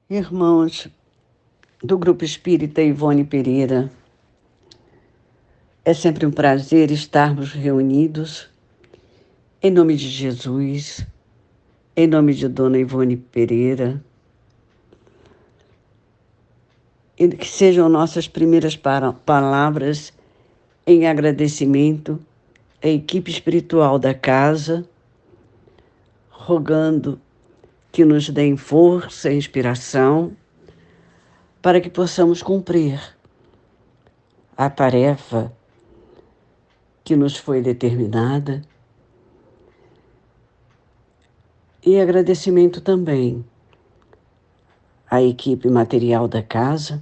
Irmãos do Grupo Espírita Ivone Pereira, é sempre um prazer estarmos reunidos em nome de Jesus, em nome de Dona Ivone Pereira, e que sejam nossas primeiras palavras em agradecimento à equipe espiritual da casa, rogando que nos deem força e inspiração para que possamos cumprir a tarefa que nos foi determinada. E agradecimento também à equipe material da casa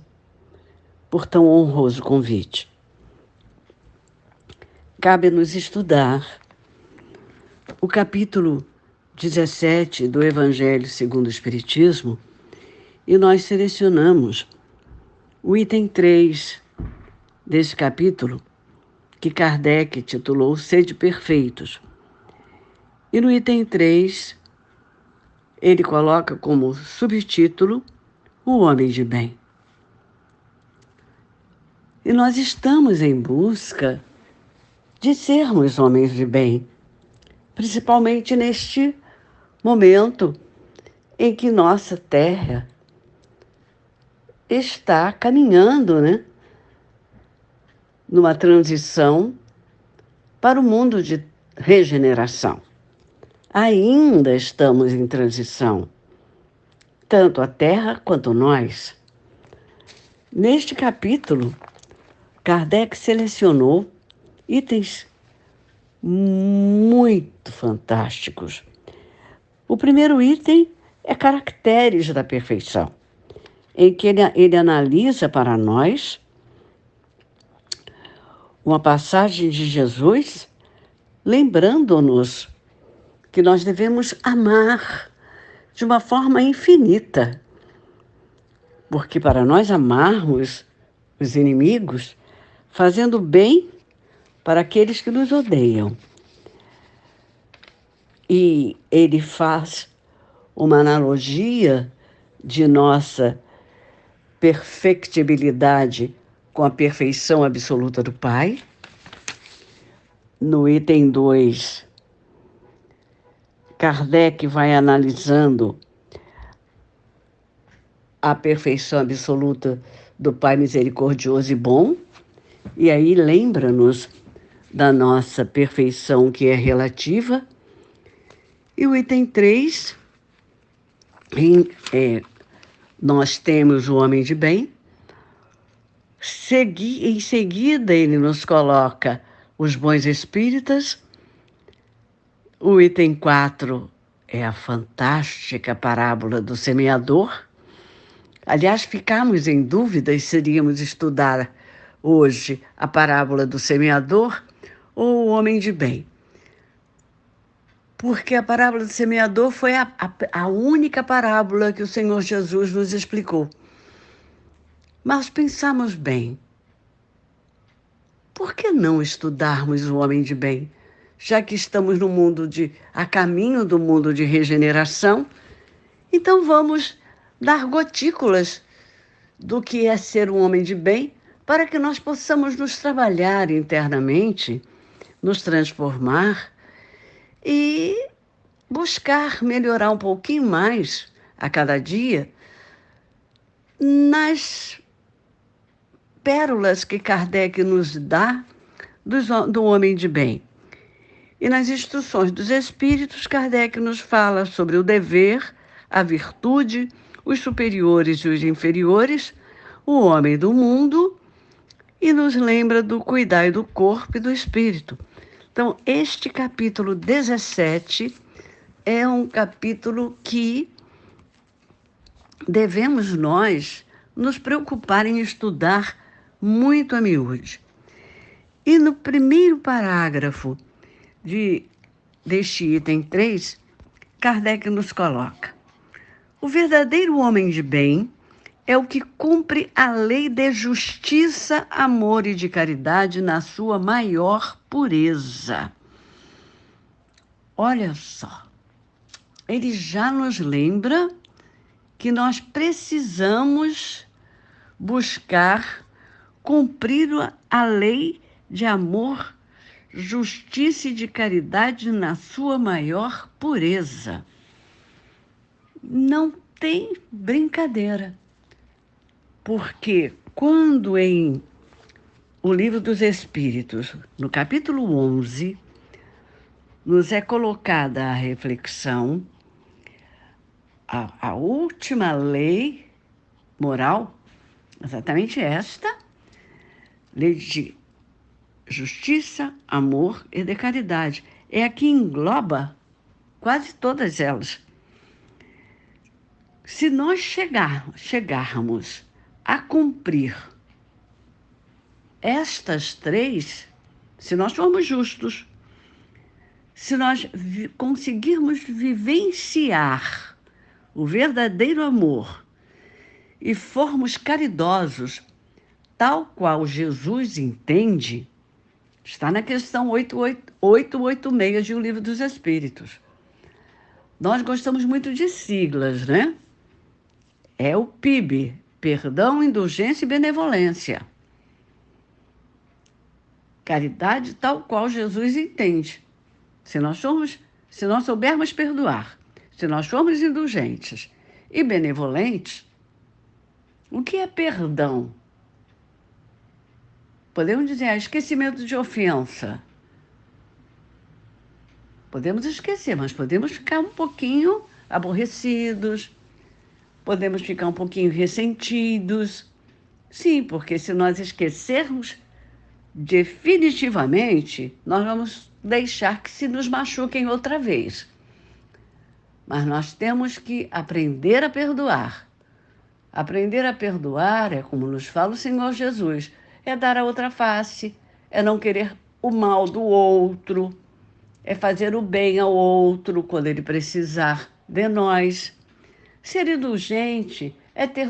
por tão honroso convite. Cabe-nos estudar o capítulo 17 do Evangelho segundo o Espiritismo e nós selecionamos o item 3 desse capítulo, que Kardec titulou Sede Perfeitos. E no item 3, ele coloca como subtítulo o homem de bem. E nós estamos em busca de sermos homens de bem, principalmente neste momento em que nossa Terra está caminhando, numa transição para o mundo de regeneração. Ainda estamos em transição, tanto a Terra quanto nós. Neste capítulo, Kardec selecionou itens muito fantásticos. O primeiro item é caracteres da perfeição, em que ele analisa para nós uma passagem de Jesus, lembrando-nos que nós devemos amar de uma forma infinita, porque para nós amarmos os inimigos, fazendo bem para aqueles que nos odeiam. E ele faz uma analogia de nossa perfectibilidade com a perfeição absoluta do Pai. No item 2, Kardec vai analisando a perfeição absoluta do Pai misericordioso e bom, e aí lembra-nos da nossa perfeição que é relativa. E o item 3, nós temos o homem de bem. Em seguida, ele nos coloca os bons espíritas. O item 4 é a fantástica parábola do semeador. Aliás, ficamos em dúvida se iríamos estudar hoje a parábola do semeador ou o homem de bem. Porque a parábola do semeador foi a única parábola que o Senhor Jesus nos explicou. Mas pensamos bem, por que não estudarmos o homem de bem? Já que estamos no mundo a caminho do mundo de regeneração, então vamos dar gotículas do que é ser um homem de bem, para que nós possamos nos trabalhar internamente, nos transformar e buscar melhorar um pouquinho mais a cada dia nas pérolas que Kardec nos dá do homem de bem. E nas instruções dos Espíritos, Kardec nos fala sobre o dever, a virtude, os superiores e os inferiores, o homem do mundo, e nos lembra do cuidar do corpo e do espírito. Então, este capítulo 17 é um capítulo que devemos nós nos preocupar em estudar muito a miúde. E no primeiro parágrafo deste item 3, Kardec nos coloca: o verdadeiro homem de bem é o que cumpre a lei de justiça, amor e de caridade na sua maior pureza. Olha só, ele já nos lembra que nós precisamos buscar cumprir a lei de amor, justiça e de caridade na sua maior pureza. Não tem brincadeira, porque quando em o Livro dos Espíritos, no capítulo 11, nos é colocada a reflexão, a última lei moral, exatamente esta, lei de justiça, amor e de caridade. É a que engloba quase todas elas. Se nós chegarmos a cumprir estas três, se nós formos justos, se nós conseguirmos vivenciar o verdadeiro amor e formos caridosos, tal qual Jesus entende, está na questão 886 de O Livro dos Espíritos. Nós gostamos muito de siglas, né? É o PIB, Perdão, Indulgência e Benevolência. Caridade tal qual Jesus entende. Se nós soubermos perdoar, se nós formos indulgentes e benevolentes, o que é perdão? Podemos dizer esquecimento de ofensa. Podemos esquecer, mas podemos ficar um pouquinho aborrecidos, podemos ficar um pouquinho ressentidos. Sim, porque se nós esquecermos definitivamente, nós vamos deixar que se nos machuquem outra vez. Mas nós temos que aprender a perdoar. Aprender a perdoar é como nos fala o Senhor Jesus, é dar a outra face, é não querer o mal do outro, é fazer o bem ao outro quando ele precisar de nós. Ser indulgente é ter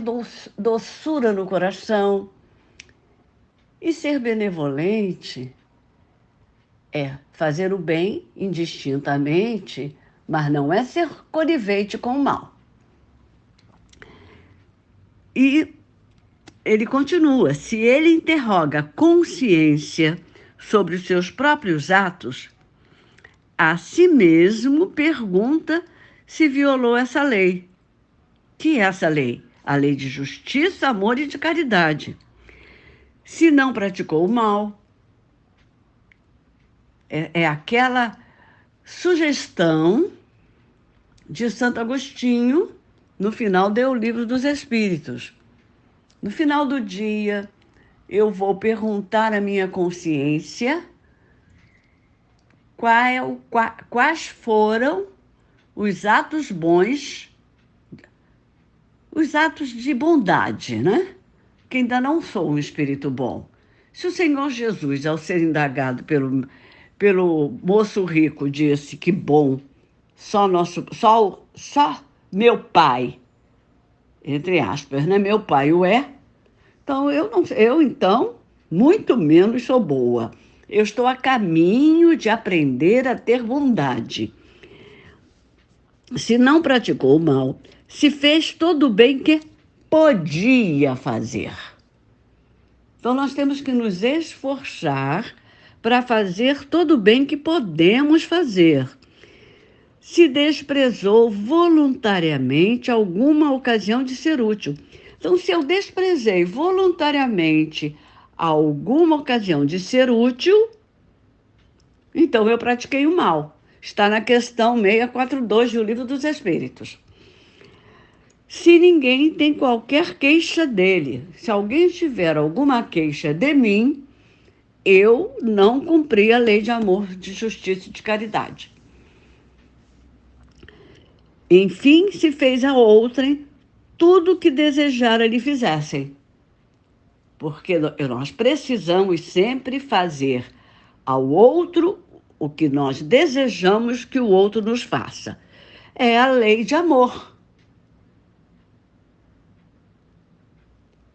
doçura no coração. E ser benevolente é fazer o bem indistintamente, mas não é ser conivente com o mal. E ele continua: se ele interroga a consciência sobre os seus próprios atos, a si mesmo pergunta se violou essa lei. Que é essa lei? A lei de justiça, amor e de caridade. Se não praticou o mal, é aquela sugestão de Santo Agostinho no final do Livro dos Espíritos. No final do dia, eu vou perguntar à minha consciência quais foram os atos bons, os atos de bondade, né? Que ainda não sou um espírito bom. Se o Senhor Jesus, ao ser indagado pelo moço rico, disse que bom, só meu pai, entre aspas, né? Meu pai o é. Então, então, muito menos sou boa. Eu estou a caminho de aprender a ter bondade. Se não praticou o mal, se fez todo o bem que podia fazer. Então, nós temos que nos esforçar para fazer todo o bem que podemos fazer. Se desprezou voluntariamente alguma ocasião de ser útil. Então, se eu desprezei voluntariamente alguma ocasião de ser útil, então eu pratiquei o mal. Está na questão 642 do Livro dos Espíritos. Se ninguém tem qualquer queixa dele, se alguém tiver alguma queixa de mim, eu não cumpri a lei de amor, de justiça e de caridade. Enfim, se fez a outrem tudo o que desejara lhe fizessem. Porque nós precisamos sempre fazer ao outro o que nós desejamos que o outro nos faça. É a lei de amor.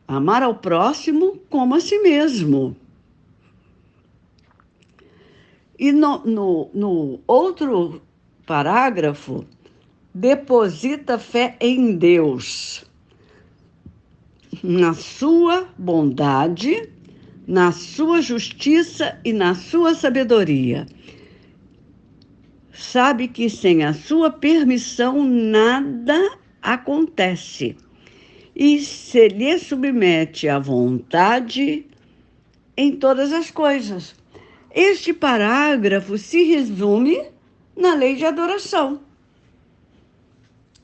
Amar ao próximo como a si mesmo. E no outro parágrafo, Deposita fé em Deus, na sua bondade, na sua justiça e na sua sabedoria. Sabe que sem a sua permissão nada acontece e se lhe submete à vontade em todas as coisas. Este parágrafo se resume na lei de adoração.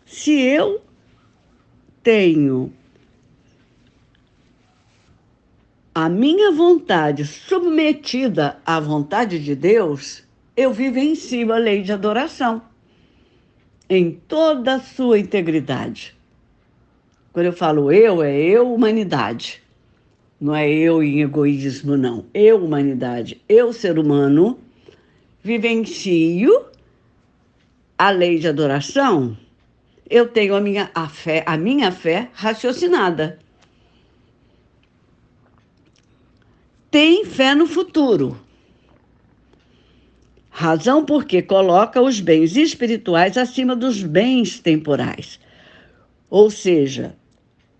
Se eu tenho a minha vontade submetida à vontade de Deus, eu vivencio a lei de adoração em toda a sua integridade. Quando eu falo eu, é eu, humanidade. Não é eu em egoísmo, não. Eu, humanidade, eu, ser humano, vivencio a lei de adoração. Eu tenho a minha fé raciocinada. Tem fé no futuro. Razão porque coloca os bens espirituais acima dos bens temporais. Ou seja,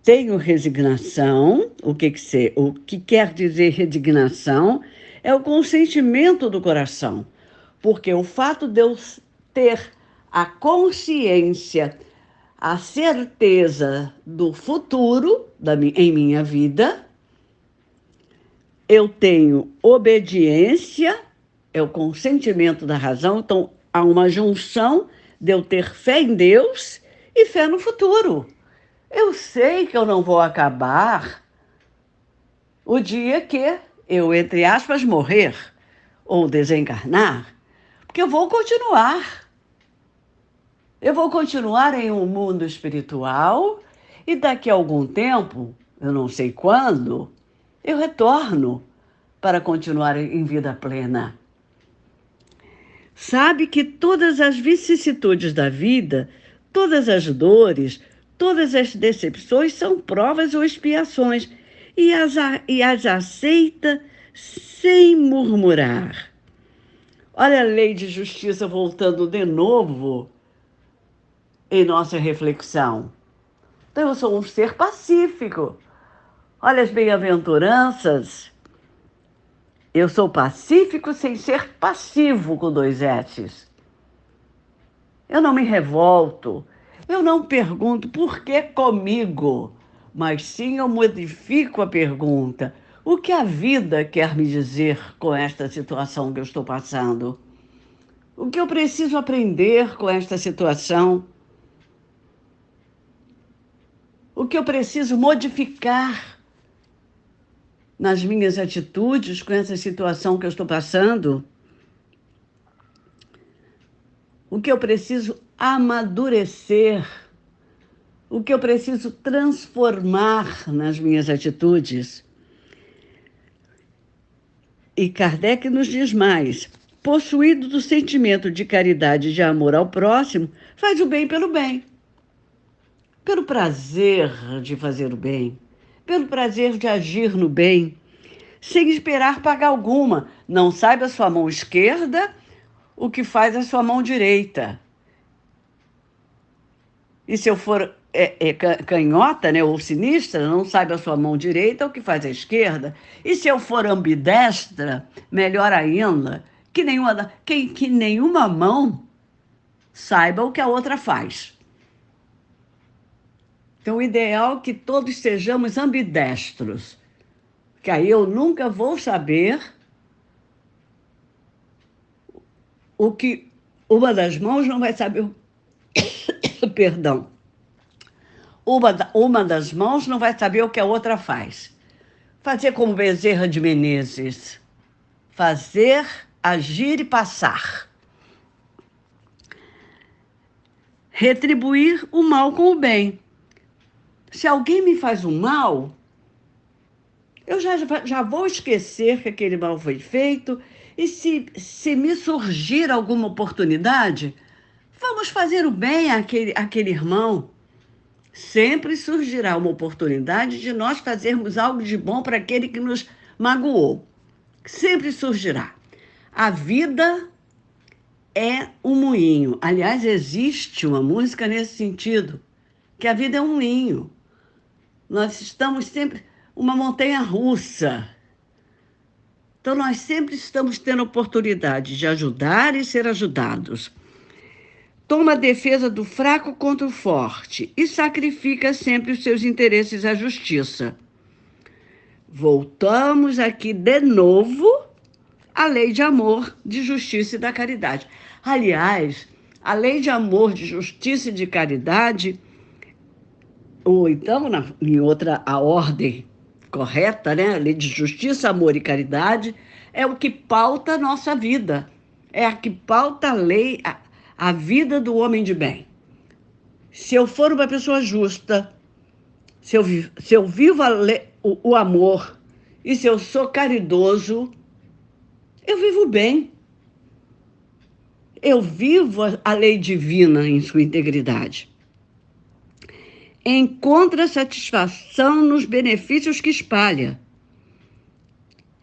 tenho resignação. O que quer dizer resignação? É o consentimento do coração. Porque o fato de eu ter a consciência, a certeza do futuro em minha vida, eu tenho obediência, é o consentimento da razão, então há uma junção de eu ter fé em Deus e fé no futuro. Eu sei que eu não vou acabar o dia que eu, entre aspas, morrer ou desencarnar, porque eu vou continuar. Eu vou continuar em um mundo espiritual e daqui a algum tempo, eu não sei quando, eu retorno para continuar em vida plena. Sabe que todas as vicissitudes da vida, todas as dores, todas as decepções são provas ou expiações e as aceita sem murmurar. Olha a lei de justiça voltando de novo em nossa reflexão. Então, eu sou um ser pacífico. Olha as bem-aventuranças. Eu sou pacífico sem ser passivo, com 2 S's. Eu não me revolto. Eu não pergunto por que comigo, mas sim eu modifico a pergunta. O que a vida quer me dizer com esta situação que eu estou passando? O que eu preciso aprender com esta situação? O que eu preciso modificar nas minhas atitudes com essa situação que eu estou passando? O que eu preciso amadurecer? O que eu preciso transformar nas minhas atitudes? E Kardec nos diz mais: possuído do sentimento de caridade e de amor ao próximo, faz o bem, pelo prazer de fazer o bem, pelo prazer de agir no bem, sem esperar paga alguma. Não saiba a sua mão esquerda o que faz a sua mão direita. E se eu for canhota, né, ou sinistra, não saiba a sua mão direita o que faz a esquerda. E se eu for ambidestra, melhor ainda, que nenhuma mão saiba o que a outra faz. Então, o ideal é que todos sejamos ambidestros, que aí eu nunca vou saber o que uma das mãos não vai saber. Perdão. Uma das mãos não vai saber o que a outra faz. Fazer como Bezerra de Menezes. Fazer, agir e passar. Retribuir o mal com o bem. Se alguém me faz um mal, eu já vou esquecer que aquele mal foi feito. E se me surgir alguma oportunidade, vamos fazer o bem àquele irmão. Sempre surgirá uma oportunidade de nós fazermos algo de bom para aquele que nos magoou. Sempre surgirá. A vida é um moinho. Aliás, existe uma música nesse sentido, que a vida é um moinho. Nós estamos sempre uma montanha-russa. Então, nós sempre estamos tendo oportunidade de ajudar e ser ajudados. Toma a defesa do fraco contra o forte e sacrifica sempre os seus interesses à justiça. Voltamos aqui de novo à lei de amor, de justiça e da caridade. Aliás, a lei de amor, de justiça e de caridade, ou então, em outra, a ordem correta, né? A lei de justiça, amor e caridade, é o que pauta a nossa vida. É a que pauta a vida do homem de bem. Se eu for uma pessoa justa, se eu vivo o amor e se eu sou caridoso, eu vivo bem. Eu vivo a lei divina em sua integridade. Encontra satisfação nos benefícios que espalha,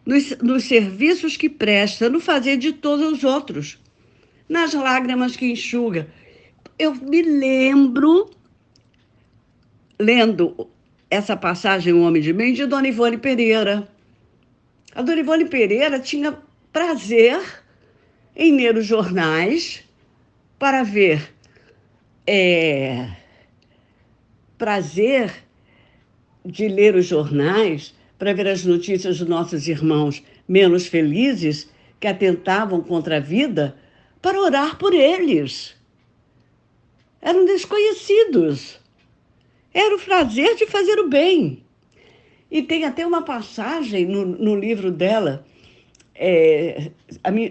nos serviços que presta, no fazer de todos os outros, nas lágrimas que enxuga. Eu me lembro, lendo essa passagem, O Homem de Bem, de Dona Ivone Pereira. A Dona Ivone Pereira tinha prazer em ler os jornais para ver prazer de ler os jornais para ver as notícias dos nossos irmãos menos felizes que atentavam contra a vida, para orar por eles. Eram desconhecidos. Era o prazer de fazer o bem. E tem até uma passagem no livro dela,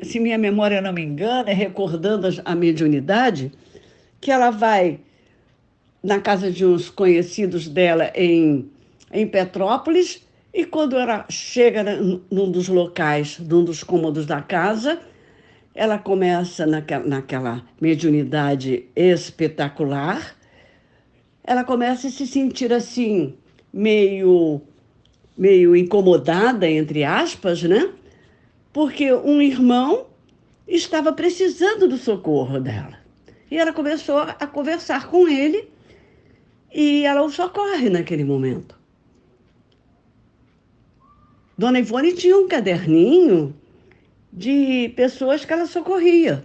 se minha memória não me engana, recordando a mediunidade, que ela vai na casa de uns conhecidos dela em Petrópolis, e quando ela chega num dos locais, num dos cômodos da casa, ela começa naquela mediunidade espetacular, ela começa a se sentir assim, meio incomodada, entre aspas, né? Porque um irmão estava precisando do socorro dela. E ela começou a conversar com ele e ela o socorre naquele momento. Dona Ivone tinha um caderninho de pessoas que ela socorria.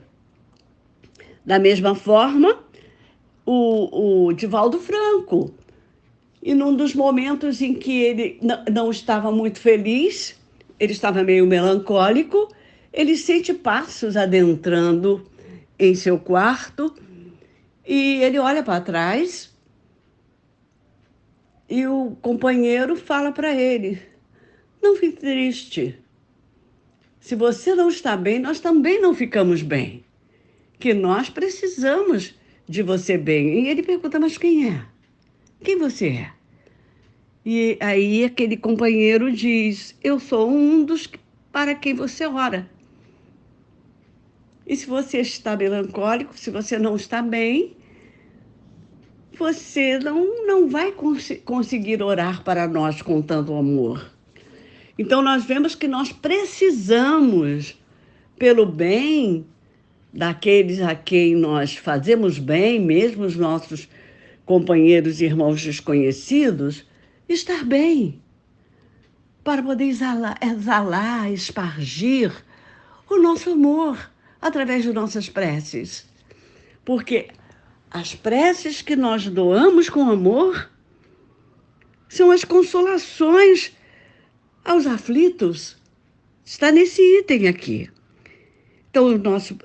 Da mesma forma, o Divaldo Franco. E num dos momentos em que ele não estava muito feliz, ele estava meio melancólico, ele sente passos adentrando em seu quarto e ele olha para trás e o companheiro fala para ele: não fique triste. Se você não está bem, nós também não ficamos bem. Que nós precisamos de você bem. E ele pergunta: mas quem é? Quem você é? E aí aquele companheiro diz: eu sou um dos para quem você ora. E se você está melancólico, se você não está bem, você não vai conseguir orar para nós com tanto amor. Então nós vemos que nós precisamos, pelo bem daqueles a quem nós fazemos bem, mesmo os nossos companheiros e irmãos desconhecidos, estar bem, para poder exalar, espargir o nosso amor através de nossas preces. Porque as preces que nós doamos com amor são as consolações aos aflitos. Está nesse item aqui. Então,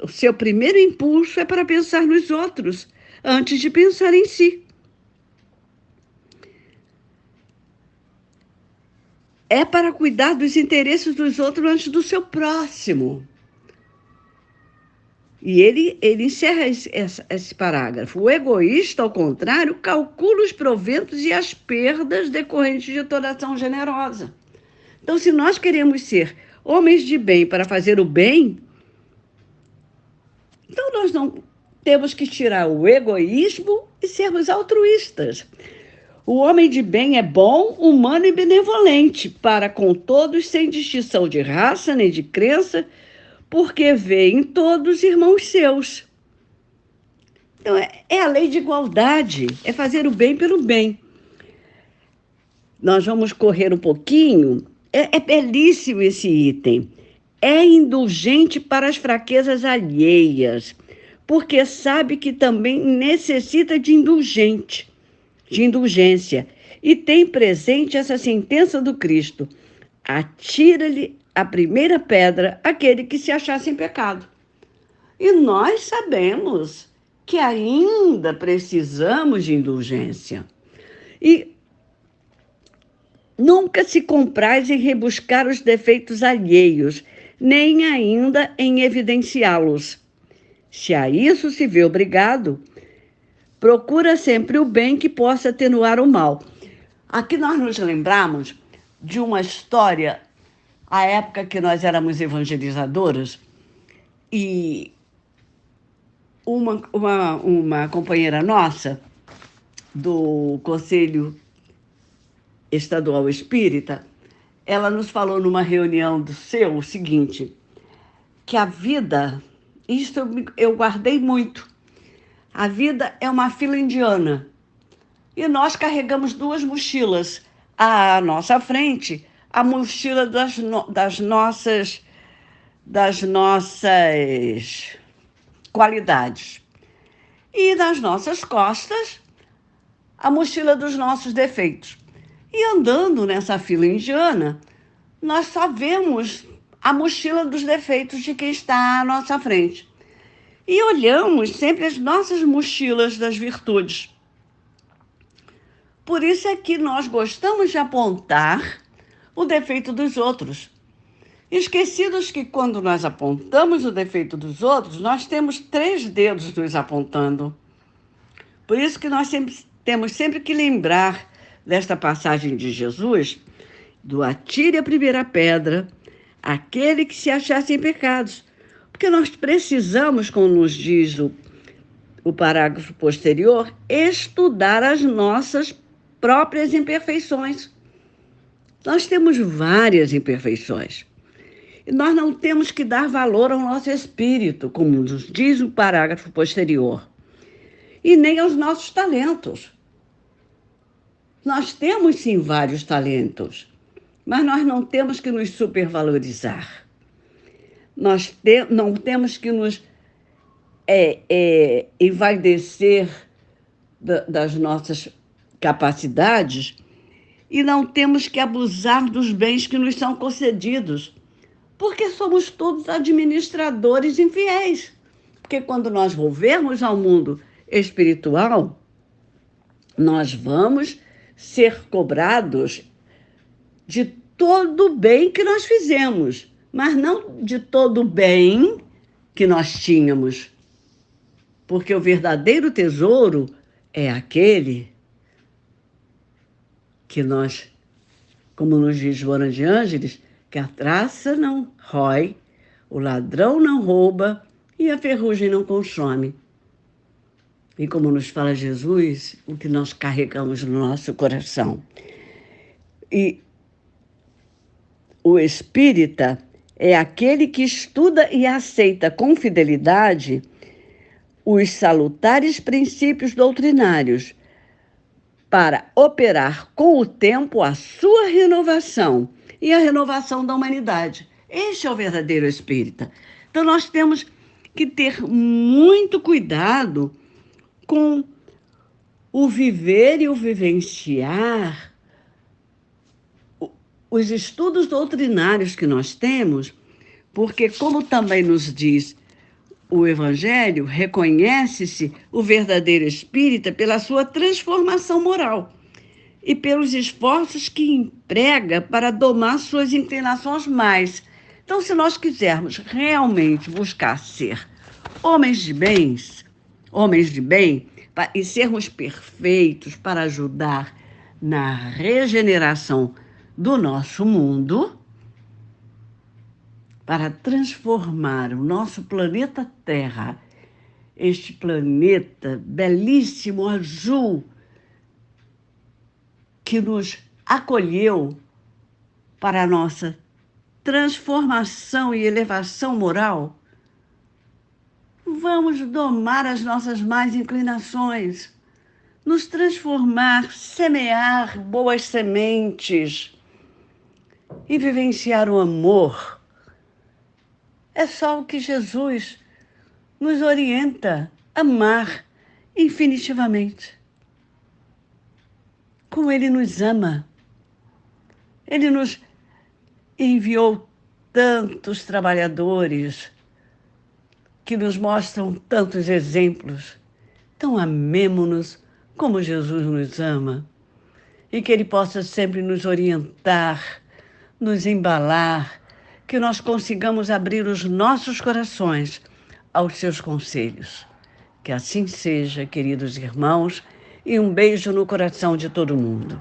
o seu primeiro impulso é para pensar nos outros, antes de pensar em si. É para cuidar dos interesses dos outros antes do seu próximo. E ele encerra esse parágrafo. O egoísta, ao contrário, calcula os proventos e as perdas decorrentes de toda ação generosa. Então, se nós queremos ser homens de bem para fazer o bem, então nós não temos que tirar o egoísmo e sermos altruístas. O homem de bem é bom, humano e benevolente, para com todos, sem distinção de raça nem de crença, porque vê em todos irmãos seus. Então, é a lei de igualdade, é fazer o bem pelo bem. Nós vamos correr um pouquinho. É belíssimo esse item. É indulgente para as fraquezas alheias, porque sabe que também necessita de indulgência. E tem presente essa sentença do Cristo: atira-lhe a primeira pedra aquele que se achar sem pecado. E nós sabemos que ainda precisamos de indulgência. E nunca se compraz em rebuscar os defeitos alheios, nem ainda em evidenciá-los. Se a isso se vê obrigado, procura sempre o bem que possa atenuar o mal. Aqui nós nos lembramos de uma história, à época que nós éramos evangelizadoras, e uma companheira nossa do Conselho Estadual Espírita, ela nos falou numa reunião do seu o seguinte, que a vida, isso eu guardei muito, a vida é uma fila indiana e nós carregamos duas mochilas. À nossa frente, a mochila das nossas qualidades. E nas nossas costas, a mochila dos nossos defeitos. E andando nessa fila indiana, nós só vemos a mochila dos defeitos de quem está à nossa frente. E olhamos sempre as nossas mochilas das virtudes. Por isso é que nós gostamos de apontar o defeito dos outros. Esquecidos que quando nós apontamos o defeito dos outros, nós temos 3 dedos nos apontando. Por isso que nós temos sempre que lembrar desta passagem de Jesus, do atire a primeira pedra, aquele que se achar sem pecados. Porque nós precisamos, como nos diz o parágrafo posterior, estudar as nossas próprias imperfeições. Nós temos várias imperfeições. E nós não temos que dar valor ao nosso espírito, como nos diz o parágrafo posterior, e nem aos nossos talentos. Nós temos, sim, vários talentos, mas nós não temos que nos supervalorizar. Nós não temos que nos envaidecer das nossas capacidades e não temos que abusar dos bens que nos são concedidos, porque somos todos administradores infiéis. Porque quando nós volvermos ao mundo espiritual, nós vamos ser cobrados de todo o bem que nós fizemos, mas não de todo o bem que nós tínhamos. Porque o verdadeiro tesouro é aquele que nós, como nos diz Joana de Ângeles, que a traça não rói, o ladrão não rouba e a ferrugem não consome. E como nos fala Jesus, o que nós carregamos no nosso coração. E o espírita é aquele que estuda e aceita com fidelidade os salutares princípios doutrinários para operar com o tempo a sua renovação e a renovação da humanidade. Este é o verdadeiro espírita. Então nós temos que ter muito cuidado com o viver e o vivenciar os estudos doutrinários que nós temos, porque, como também nos diz o Evangelho, reconhece-se o verdadeiro espírita pela sua transformação moral e pelos esforços que emprega para domar suas inclinações mais. Então, se nós quisermos realmente buscar ser homens de bem, e sermos perfeitos para ajudar na regeneração do nosso mundo, para transformar o nosso planeta Terra, este planeta belíssimo azul que nos acolheu para a nossa transformação e elevação moral, vamos domar as nossas más inclinações, nos transformar, semear boas sementes e vivenciar o amor. É só o que Jesus nos orienta a amar infinitivamente. Como Ele nos ama. Ele nos enviou tantos trabalhadores que nos mostram tantos exemplos. Então, amemo-nos como Jesus nos ama e que Ele possa sempre nos orientar, nos embalar, que nós consigamos abrir os nossos corações aos seus conselhos. Que assim seja, queridos irmãos, e um beijo no coração de todo mundo.